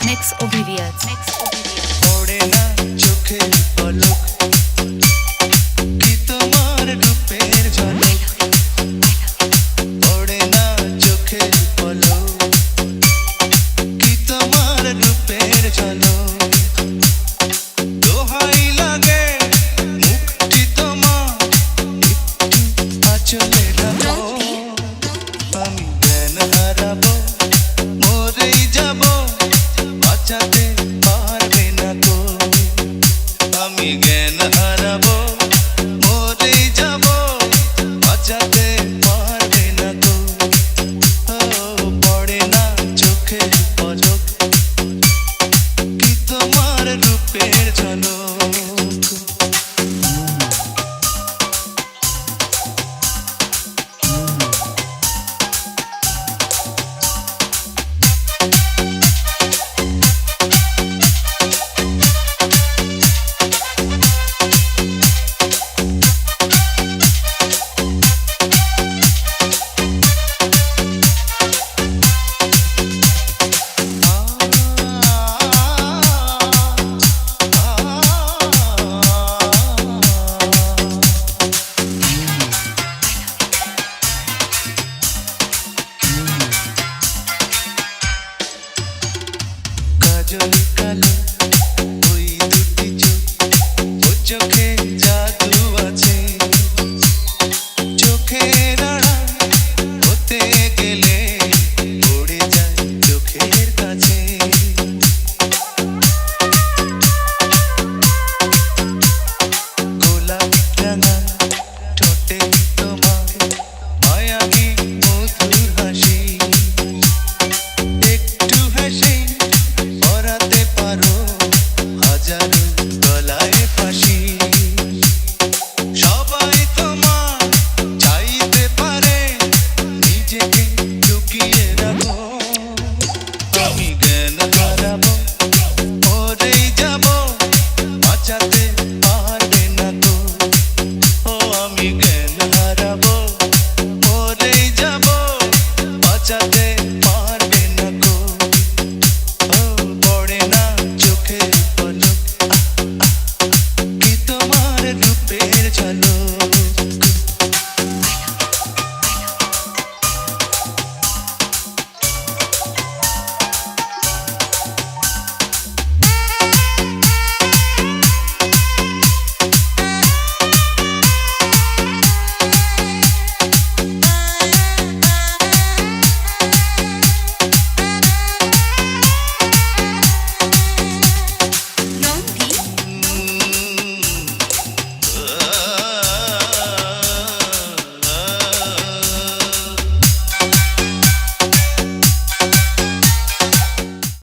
Mix Oblivious. পড়ে না চোখে পলক কি তোমার রূপের ঝলক পড়ে না চোখে পলক কি তোমার রূপের ঝলক দোহাই লাগে মুখটি তোমার আঁচলে রাখো আমি জ্ঞান হারাবো মরেই যাবো বাঁচাতে পারবে না গো আমি জ্ঞান হারাবো মরেই যাবো বাঁচাতে পারবে না গো পড়ে না চোখে পলক কি তোমার রূপের ঝলক কাজল কালো ওই দুটি চোখ ও চোখে জাদু আছে চোখের আড়াল হতে গেলে পড়ে যায় চোখের কাছে